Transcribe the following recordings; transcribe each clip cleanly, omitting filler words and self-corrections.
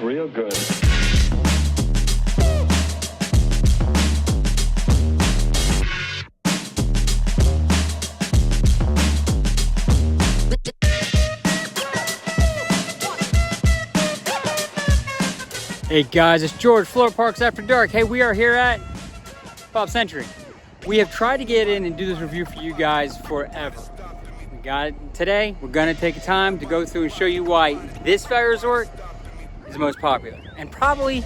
real good. Hey guys, it's George, Florida Parks After Dark. Hey, we are here at Pop Century. We have tried to get in and do this review for you guys forever. We got it today. We're gonna take a time to go through and show you why this fire resort is the most popular and probably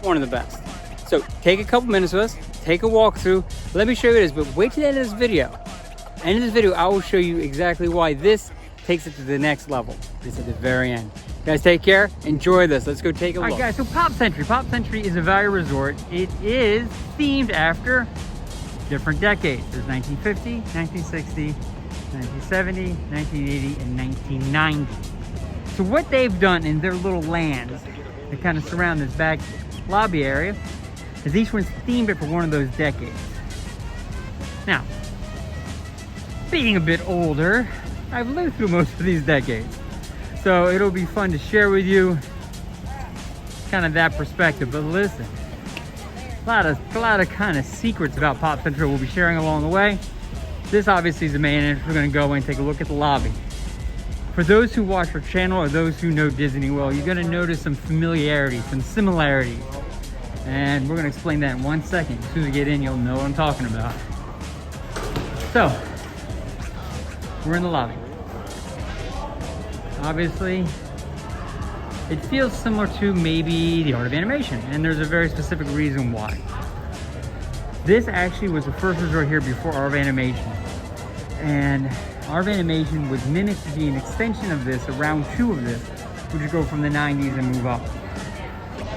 one of the best. So take a couple minutes with us, take a walk through. Let me show you this, but wait till the end of this video. End of this video, I will show you exactly why this takes it to the next level. It's at the very end. Guys, take care. Enjoy this. Let's go take a look. All right, guys, so Pop Century. Pop Century is a value resort. It is themed after different decades. There's 1950, 1960, 1970, 1980, and 1990. So what they've done in their little lands that kind of surround this back lobby area is each one's themed it for one of those decades. Now, being a bit older, I've lived through most of these decades. So it'll be fun to share with you kind of that perspective. But listen, a lot of kind of secrets about Pop Central we'll be sharing along the way. This obviously is the main entrance. We're going to go and take a look at the lobby. For those who watch our channel or those who know Disney World, you're going to notice some familiarity, some similarities. And we're going to explain that in 1 second. As soon as we get in, you'll know what I'm talking about. So, we're in the lobby. Obviously, it feels similar to maybe the Art of Animation, and there's a very specific reason why. This actually was the first resort here before Art of Animation, and Art of Animation was mimicked to be an extension of this, a round 2 of this, which would go from the 90s and move up.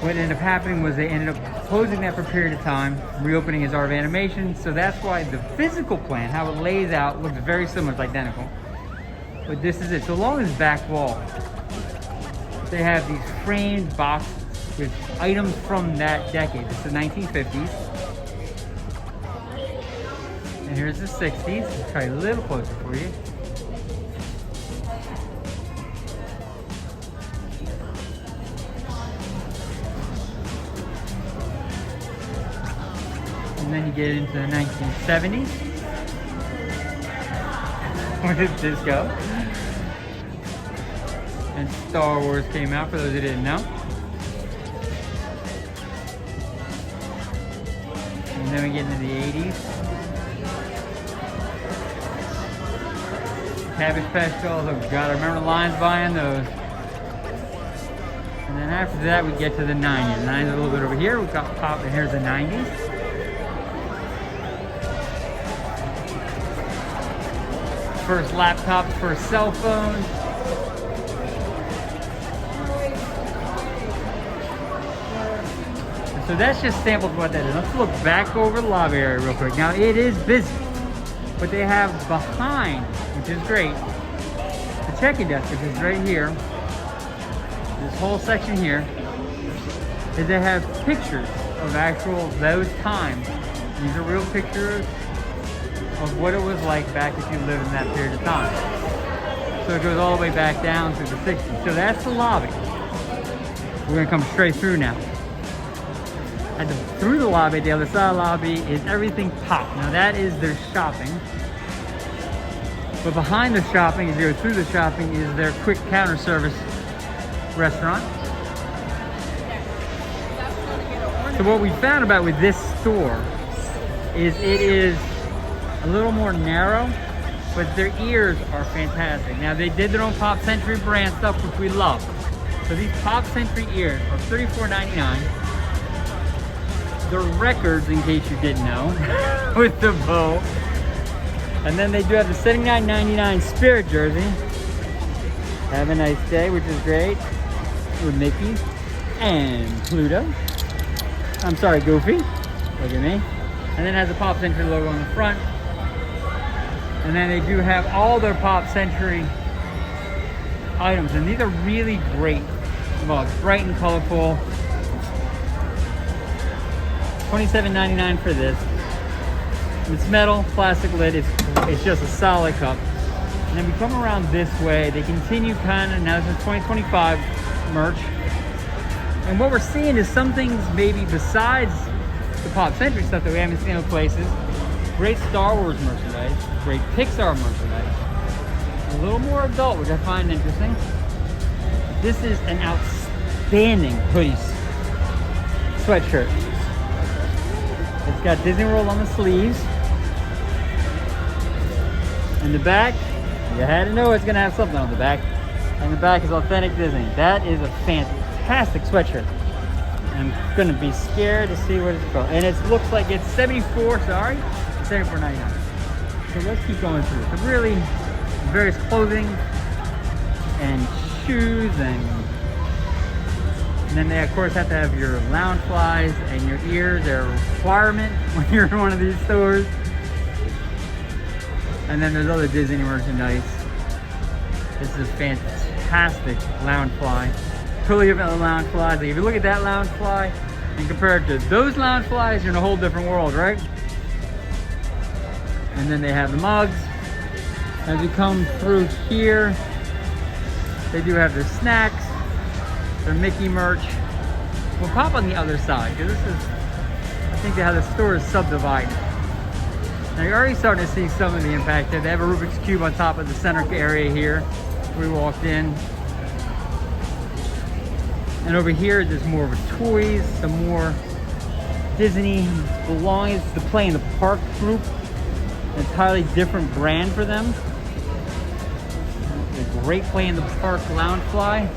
What ended up happening was they ended up closing that for a period of time, reopening as Art of Animation, so that's why the physical plan, how it lays out, looks very similar, it's identical. But this is it. So along this back wall, they have these framed boxes with items from that decade. It's the 1950s. And here's the 60s. Let's try a little closer for you. And then you get into the 1970s. Where did this go? And Star Wars came out, for those who didn't know. And then we get into the 80s. Cabbage Patch Dolls, oh god, I remember the lines buying those. And then after that we get to the 90s. The 90s are a little bit over here, we've got Pop, and here's the 90s. First laptops, first cell phones. And so that's just samples of what that is. Let's look back over the lobby area real quick. Now it is busy, but they have behind, which is great, the check-in desk, which is right here. This whole section here is they have pictures of actual those times. These are real pictures of what it was like back if you lived in that period of time. So it goes all the way back down to the 60s. So that's the lobby. We're gonna come straight through now. Through the lobby, the other side of the lobby is everything Pop. Now that is their shopping. But behind the shopping, as you go through the shopping, is their quick counter service restaurant. So what we found about with this store is it is a little more narrow, but their ears are fantastic. Now they did their own Pop Century brand stuff, which we love. So these Pop Century ears are $34.99. They're records, in case you didn't know, with the bow. And then they do have the $79.99 Spirit jersey. Have a nice day, which is great. With Mickey and Pluto. I'm sorry, Goofy. Look at me. And then it has a Pop Century logo on the front. And then they do have all their Pop Century items, and these are really great. Well, bright and colorful. $27.99 for this. It's metal, plastic lid. It's just a solid cup. And then we come around this way. They continue kind of, now this is 2025 merch. And what we're seeing is some things maybe besides the Pop Century stuff that we haven't seen in places. Great Star Wars merchandise, great Pixar merchandise. A little more adult, which I find interesting. This is an outstanding hoodie sweatshirt. It's got Disney World on the sleeves. And the back, you had to know it's gonna have something on the back. And the back is authentic Disney. That is a fantastic sweatshirt. I'm gonna be scared to see what it's called. And it looks like it's $74.99. So let's keep going through. So really, various clothing and shoes, and then they of course have to have your lounge flies and your ears. They're a requirement when you're in one of these stores. And then there's other Disney merchandise. This is fantastic lounge fly. Totally different than lounge flies. Like if you look at that lounge fly and compare it to those lounge flies, you're in a whole different world, right? And then they have the mugs. As you come through here, they do have their snacks, their Mickey merch. We'll pop on the other side, because this is, I think, how the store is subdivided. Now you're already starting to see some of the impact there. They have a Rubik's Cube on top of the center area here. We walked in. And over here, there's more of a toys, some more Disney belongings. The Play in the Park group, an entirely different brand for them. A great Play in the Park lounge fly.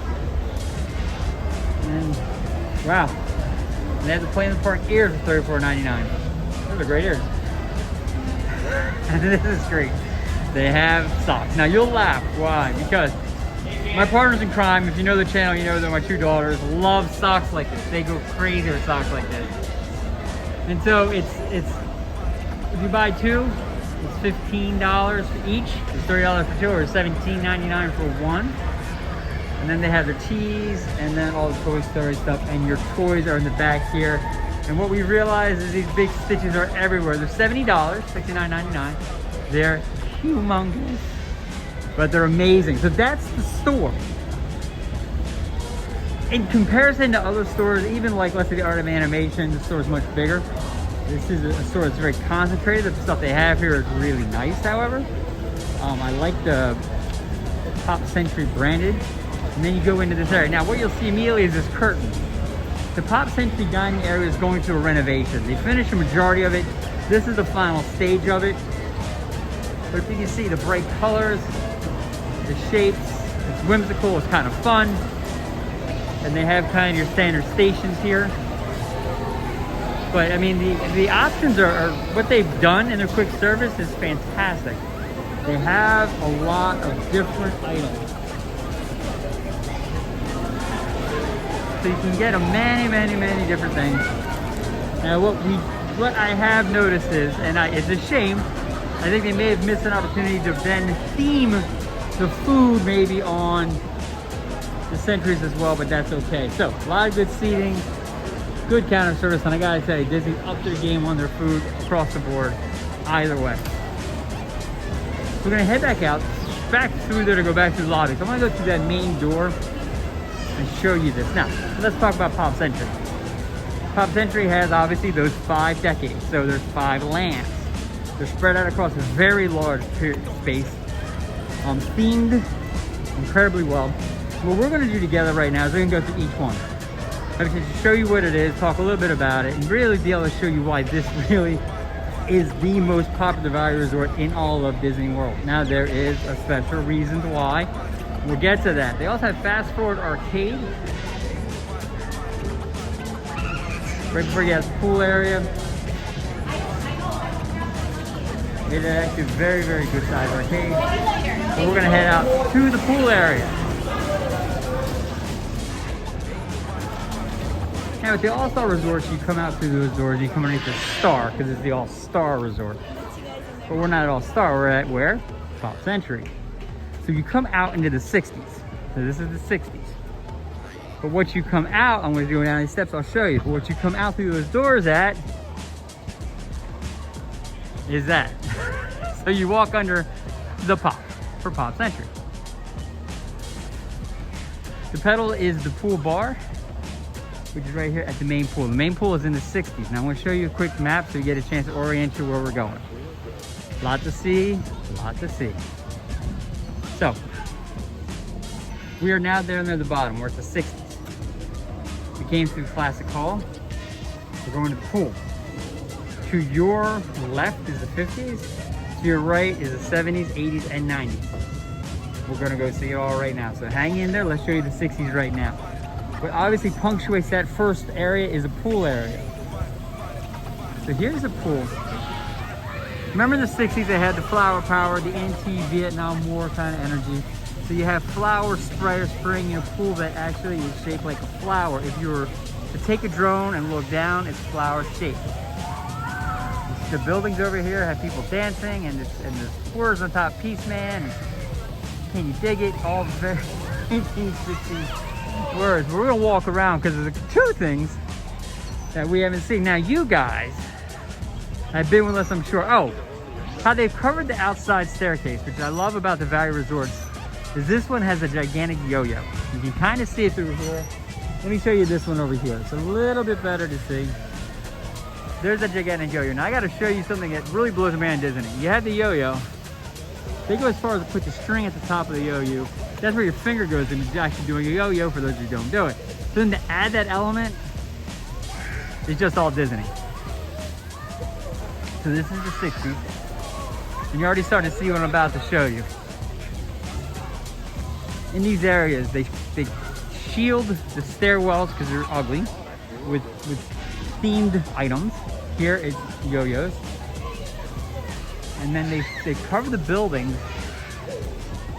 And wow, and they have the Play in the Park ears for $34.99. Those are great ears. And this is great. They have socks. Now you'll laugh. Why? Because my partners in crime, if you know the channel, you know that my two daughters love socks like this. They go crazy with socks like this. And so it's if you buy two, it's $15 for each. It's $30 for two, or $17.99 for one. And then they have their tees, and then all the Toy Story stuff, and your toys are in the back here. And what we realize is these big stitches are everywhere. They're $70, $69.99. They're humongous, but they're amazing. So that's the store. In comparison to other stores, even like, let's say, the Art of Animation, the store is much bigger. This is a store that's very concentrated. The stuff they have here is really nice, however. I like the Pop Century branded. And then you go into this area. Now what you'll see immediately is this curtain. The Pop Century dining area is going through a renovation. They finished the majority of it. This is the final stage of it. But if you can see the bright colors, the shapes, it's whimsical, it's kind of fun. And they have kind of your standard stations here. But I mean, the options are what they've done in their quick service is fantastic. They have a lot of different items. So you can get many different things. Now what I have noticed is, and it's a shame, I think they may have missed an opportunity to then theme the food maybe on the Centuries as well, but that's okay. So a lot of good seating, good counter service, and I gotta tell you, Disney upped their game on their food across the board, either way. We're gonna head back through there to go back to the lobby. So I'm gonna go through that main door and show you this. Now, let's talk about Pop Century. Pop Century has obviously those 5 decades, so there's 5 lands. They're spread out across a very large space, themed incredibly well. What we're gonna do together right now is we're gonna go through each one. I'm going to show you what it is, talk a little bit about it, and really be able to show you why this really is the most popular value resort in all of Disney World. Now, there is a special reason why. We'll get to that. They also have Fast Forward Arcade. Right before you have the pool area. It's actually a very good size arcade. So we're going to head out to the pool area. Now, with the All-Star Resorts, you come out through those doors, you come underneath the Star, because it's the All-Star Resort. But we're not at All-Star, we're at where? Pop Century. So you come out into the 60s. So this is the 60s. But what you come out, I'm going to go down these steps, I'll show you. But what you come out through those doors at is that. So you walk under the Pop for Pop Century. The pedal is the pool bar. which is right here at the main pool. The main pool is in the 60s. Now I'm going to show you a quick map so you get a chance to orient you where we're going. Lot to see, lot to see. So, we are now down there at the bottom. We're at the 60s. We came through Classic Hall. We're going to the pool. To your left is the 50s. To your right is the 70s, 80s, and 90s. We're gonna go see it all right now. So hang in there, let's show you the 60s right now. What obviously punctuates that first area is a pool area. So here's the pool. Remember the 60s, they had the flower power, the anti-Vietnam War kind of energy. So you have flower sprayer spraying in a pool that actually is shaped like a flower. If you were to take a drone and look down, it's flower shaped. The buildings over here have people dancing and the words on top, Peace Man, and Can You Dig It? All very 1960s words. We're gonna walk around because there's two things that we haven't seen. Now you guys have been with us, I'm sure. Oh, how they've covered the outside staircase, which I love about the Valley Resorts, is this one has a gigantic yo-yo. You can kind of see it through here. Let me show you this one over here. It's a little bit better to see. There's a gigantic yo-yo. Now I gotta show you something that really blows my mind, isn't it? You have the yo-yo. They go as far as to put the string at the top of the yo-yo. That's where your finger goes and it's actually doing a yo-yo for those who don't do it. So then to add that element, it's just all Disney. So this is the 60s. And you're already starting to see what I'm about to show you. In these areas, they shield the stairwells because they're ugly with themed items. Here it's yo-yos. And then they cover the building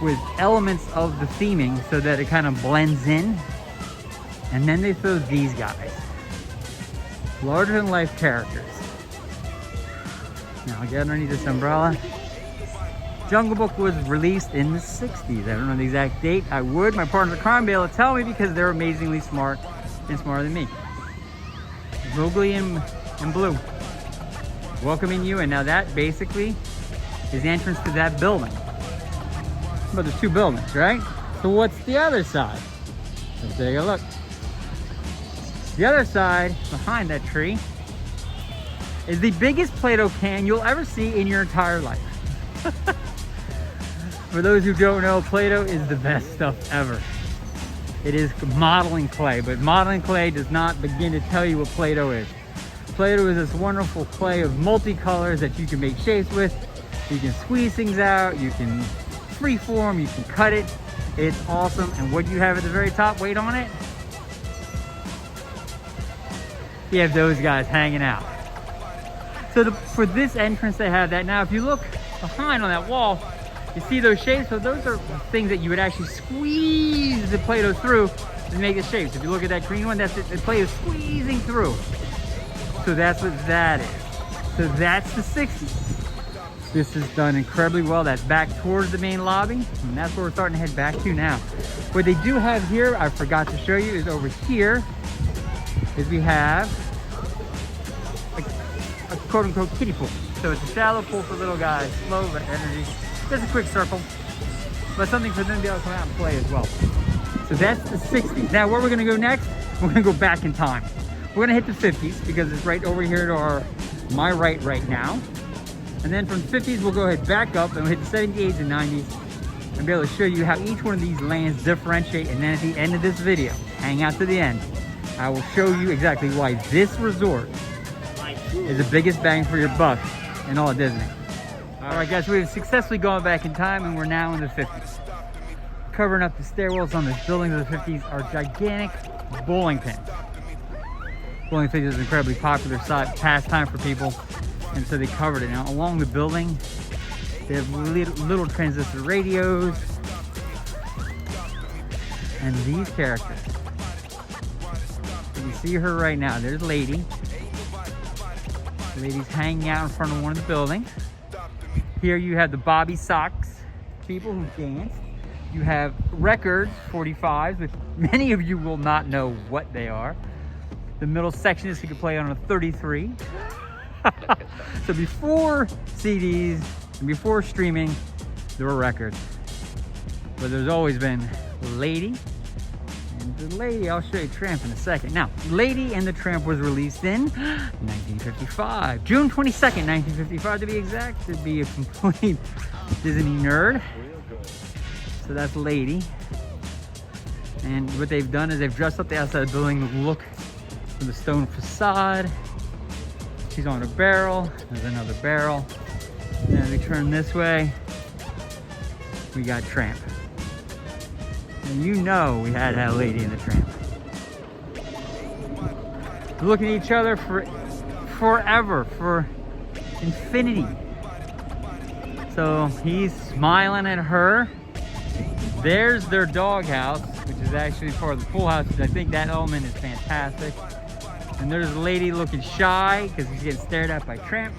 with elements of the theming so that it kind of blends in. And then they throw these guys. Larger than life characters. Now I'll get underneath this umbrella. Jungle Book was released in the 60s. I don't know the exact date. I would. My partner Carmen be able to tell me because they're amazingly smart and smarter than me. Mowgli and Blue welcoming you, and now that basically is the entrance to that building. But there's two buildings, right? So what's the other side? Let's take a look. The other side, behind that tree, is the biggest Play-Doh can you'll ever see in your entire life. For those who don't know, Play-Doh is the best stuff ever. It is modeling clay, but modeling clay does not begin to tell you what Play-Doh is. Play-Doh is this wonderful clay of multicolors that you can make shapes with. You can squeeze things out, you can freeform, you can cut it. It's awesome. And what do you have at the very top? Wait on it. You have those guys hanging out. So for this entrance, they have that. Now, if you look behind on that wall, you see those shapes? So those are things that you would actually squeeze the Play-Doh through to make the shapes. If you look at that green one, that's it. The Play-Doh squeezing through. So that's what that is. So that's the 60s. This is done incredibly well. That's back towards the main lobby. And that's where we're starting to head back to now. What they do have here, I forgot to show you, is over here, is we have a quote-unquote kiddie pool. So it's a shallow pool for little guys, low energy. Just a quick circle, but something for them to be able to come out and play as well. So that's the 60s. Now where we're gonna go next, we're gonna go back in time. We're gonna hit the 50s because it's right over here to my right now. And then from the 50s, we'll go ahead back up and we'll hit the 70s and 90s and be able to show you how each one of these lanes differentiate. And then at the end of this video, hang out to the end, I will show you exactly why this resort is the biggest bang for your buck in all of Disney. All right, guys, we've successfully gone back in time and we're now in the 50s. Covering up the stairwells on the buildings of the 50s are gigantic bowling pins. Bowling pins is an incredibly popular pastime for people, and so they covered it. Now, along the building, they have little transistor radios, and these characters. You see her right now. There's Lady. Lady's hanging out in front of one of the buildings. Here you have the Bobby Sox people who dance. You have records, 45s, which many of you will not know what they are. The middle section is you can play on a 33. So before CDs and before streaming, there were records. But there's always been Lady and the Lady, I'll show you Tramp in a second. Now, Lady and the Tramp was released in 1955. June 22nd, 1955 to be exact, to be a complete Disney nerd. So that's Lady. And what they've done is they've dressed up the outside of the building to look for the stone facade. She's on a barrel. There's another barrel. And as we turn this way, we got Tramp. And you know we had to have Lady and the Tramp. Looking at each other for forever, for infinity. So he's smiling at her. There's their doghouse, which is actually part of the pool house. I think that element is fantastic. And there's a Lady looking shy because he's getting stared at by Tramp.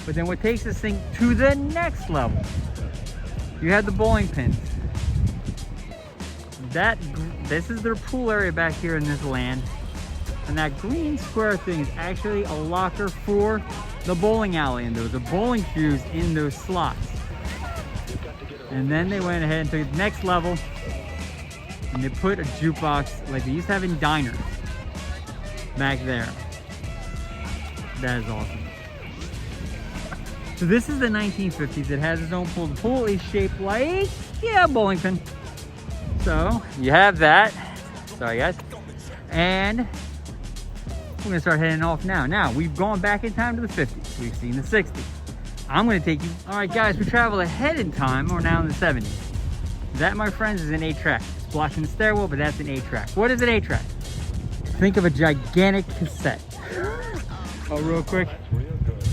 But then what takes this thing to the next level? You had the bowling pins. This is their pool area back here in this land. And that green square thing is actually a locker for the bowling alley. And there was a bowling cues in those slots. And then they went ahead and took the next level. And they put a jukebox like they used to have in diners back there. That is awesome. So this is the 1950s. It has its own pool. The pool is shaped like, yeah, a bowling pin. So you have that. Sorry guys. And we're gonna start heading off now. Now we've gone back in time to the 50s. We've seen the 60s. I'm gonna take you. All right guys, we traveled ahead in time. We're now in the 70s. That, my friends, is an 8-track. It's blocking the stairwell, but that's an 8-track. What is an 8-track? Think of a gigantic cassette. Oh, real quick.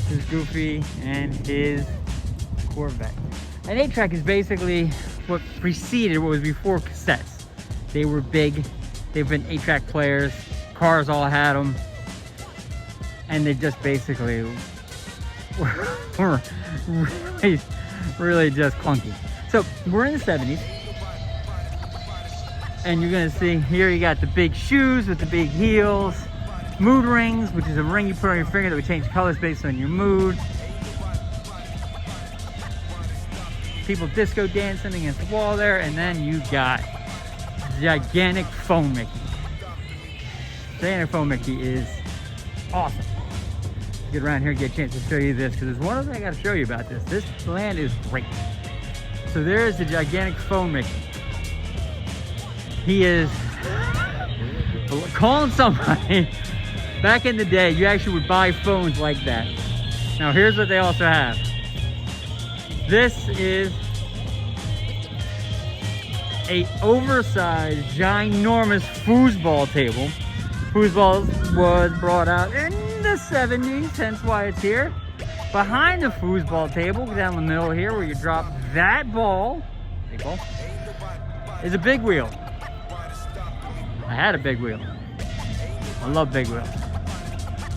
Here's Goofy and his Corvette. An 8-track is basically what preceded what was before cassettes. They were big. They've been 8-track players. Cars all had them. And they just basically were really just clunky. So we're in the 70s. And you're gonna see here you got the big shoes with the big heels. Mood rings, which is a ring you put on your finger that would change colors based on your mood. People disco dancing against the wall there, and then you got gigantic phone Mickey. Gigantic phone Mickey is awesome. Get around here and get a chance to show you this, because there's one other thing I gotta show you about this. This land is great. So there's the gigantic phone Mickey. He is calling somebody. Back in the day, you actually would buy phones like that. Now here's what they also have. This is a oversized, ginormous foosball table. Foosball was brought out in the 70s, hence why it's here. Behind the foosball table, down the middle here, where you drop that ball, big ball, is a big wheel. I had a big wheel. I love big wheels.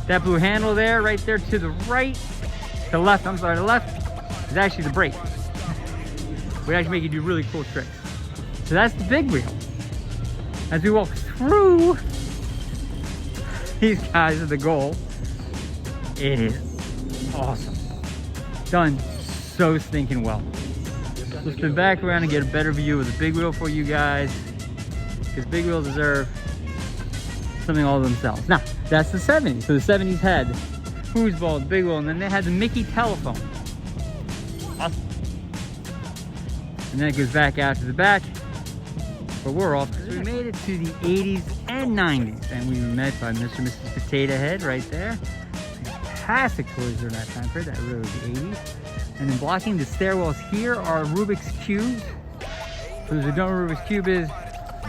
That blue handle there, right there to the right, to left, I'm sorry, the left, is actually the brake. Would actually make you do really cool tricks. So that's the big wheel. As we walk through these guys at the goal, it is awesome. Done so stinking well. So spin back around and get a better view of the big wheel for you guys, because big wheels deserve something all themselves. Now, that's the 70s. So the 70s had foosball, the big wheel, and then they had the Mickey telephone. Awesome. And then it goes back out to the back. But we're off. So we made it to the 80s and 90s. And we were met by Mr. and Mrs. Potato Head right there. Fantastic toys during that time period. That really was the 80s. And then blocking the stairwells here are Rubik's Cubes. For those who don't know what Rubik's Cube is,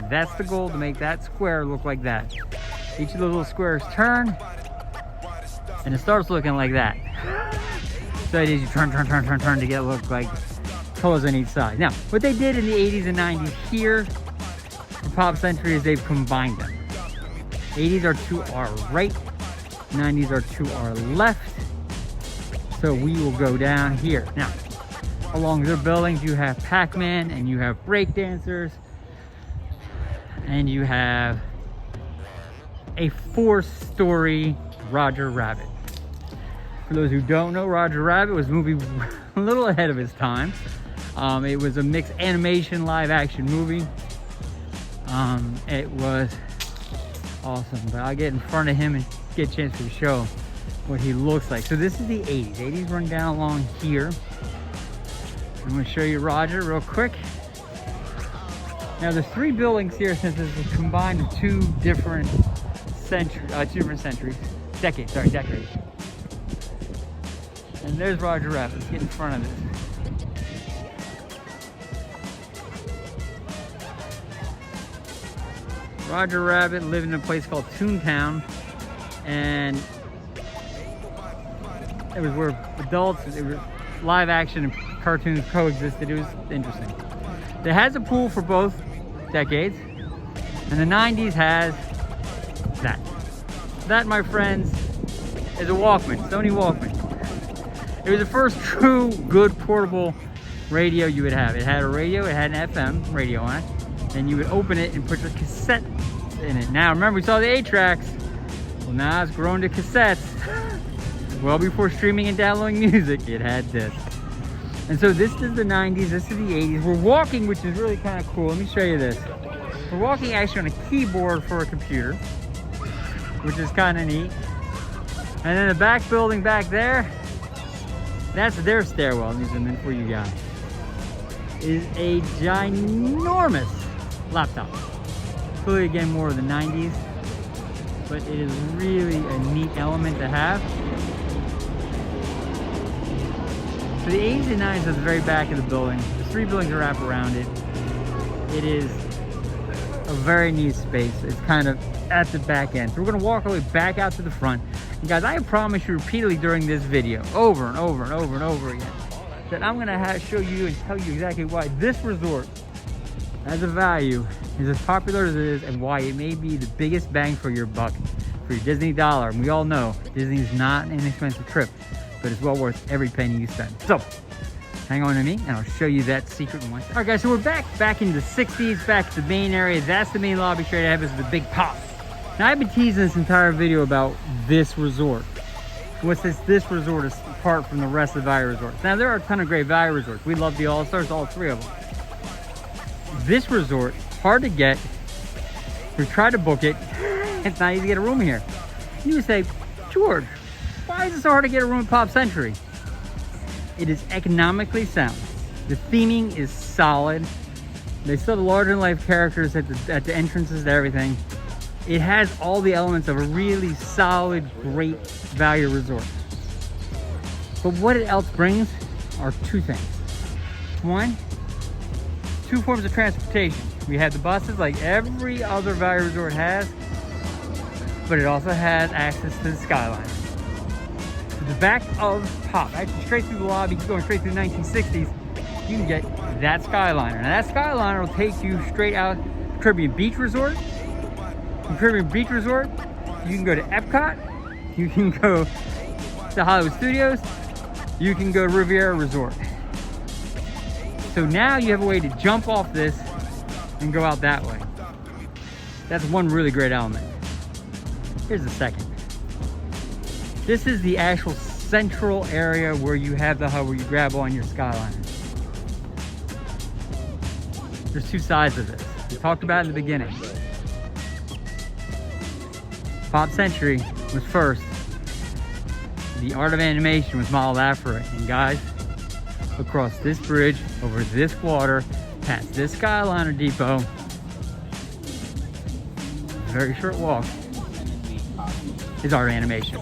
that's the goal, to make that square look like that. Each of those little squares turn, and it starts looking like that. So it is you turn to get it look like colors on each side. Now, what they did in the 80s and 90s here for Pop Century is they've combined them. 80s are to our right, 90s are to our left. So we will go down here. Now, along their buildings, you have Pac-Man, and you have break dancers, and you have a 4-story Roger Rabbit. For those who don't know, Roger Rabbit was a movie a little ahead of its time. It was a mixed animation live action movie. It was awesome, but I'll get in front of him and get a chance to show him what he looks like. So this is the 80s. 80s run down along here. I'm going to show you Roger real quick. Now there's 3 buildings here since this is combined of two different decades. And there's Roger Rabbit. Let's get in front of this. Roger Rabbit lived in a place called Toontown, and it was where adults, it was live action and cartoons coexisted. It was interesting. It has a pool for both decades, and the 90s has that. That, my friends, is a Walkman, Sony Walkman. It was the first true good portable radio you would have. It had a radio, it had an FM radio on it, and you would open it and put your cassette in it. Now remember, we saw the 8-tracks. Well, now it's grown to cassettes. Well before streaming and downloading music, it had this. And so this is the 90s, this is the 80s. We're walking, which is really kind of cool. Let me show you this. We're walking actually on a keyboard for a computer, which is kind of neat. And then the back building back there, that's their stairwell. Let me zoom in for you guys. Is a ginormous laptop. Clearly, again, more of the 90s, but it is really a neat element to have. So the 80s and 90s is at the very back of the building. The 3 buildings that wrap around it. It is a very neat space. It's kind of at the back end. So we're gonna walk all the way back out to the front. And guys, I have promised you repeatedly during this video, over and over and over and over again, that I'm gonna show you and tell you exactly why this resort, as a value, is as popular as it is, and why it may be the biggest bang for your buck, for your Disney dollar. And we all know Disney is not an inexpensive trip, but it's well worth every penny you spend. So hang on to me and I'll show you that secret in 1 second. All right guys, so we're back in the 60s, back to the main area. That's the main lobby. Straight ahead is the big pop. Now I've been teasing this entire video about this resort. What sets this resort apart from the rest of the value resorts? Now there are a ton of great value resorts. We love the All-Stars, all 3 of them. This resort, hard to get. We tried to book it. It's not easy to get a room here. You would say, George, why is it so hard to get a room at Pop Century? It is economically sound. The theming is solid. They still have larger than life characters at the entrances to everything. It has all the elements of a really solid, great value resort. But what it else brings are 2 things. 1, 2 forms of transportation. We have the buses like every other value resort has, but it also has access to the Skyliner. To the back of Pop, actually straight through the lobby, going straight through the 1960s, you can get that Skyliner. Now that Skyliner will take you straight out to Caribbean Beach Resort. From Caribbean Beach Resort, you can go to Epcot, you can go to Hollywood Studios, you can go to Riviera Resort. So now you have a way to jump off this and go out that way. That's one really great element. Here's the second. This is the actual central area where you have the hub where you grab on your Skyliner. There's 2 sides of this. We talked about it in the beginning. Pop Century was first. The art of animation was modeled after it. And guys, across this bridge, over this water, past this Skyliner depot, very short walk, is art of animation.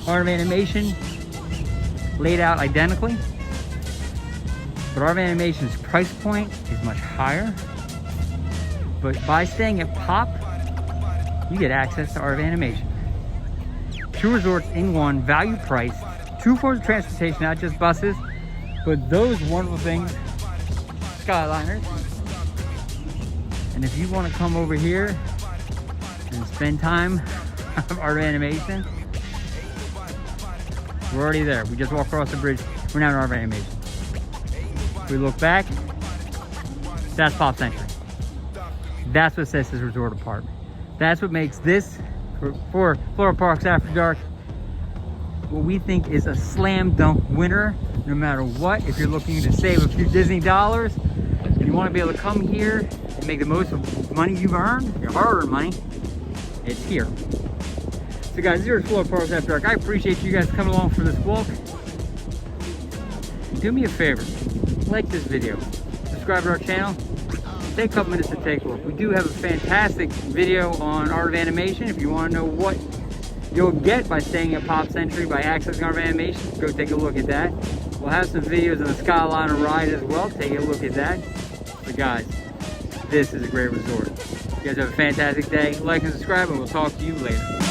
Art of animation laid out identically, but art of animation's price point is much higher. But by staying at Pop, you get access to art of animation. 2 resorts in one, value priced, 2 forms of transportation, not just buses, but those wonderful things, Skyliners. And if you want to come over here and spend time of art of animation, we're already there. We just walked across the bridge. We're now in art of animation. If we look back, that's Pop Century. That's what sets this resort apart. That's what makes this, for Florida Parks After Dark, what we think is a slam dunk winner, no matter what. If you're looking to save a few Disney dollars, and you you want to be able to come here and make the most of money you've earned, your hard-earned money, it's here. So guys, this is your Florida Parks After Dark. I appreciate you guys coming along for this walk. Do me a favor, like this video, subscribe to our channel, take a couple minutes to take a look. We do have a fantastic video on Art of Animation. If you want to know what you'll get by staying at Pop Century by accessing Art of Animation, go take a look at that. We'll have some videos on the Skyliner ride as well. Take a look at that. But guys, this is a great resort. You guys have a fantastic day. Like and subscribe, and we'll talk to you later.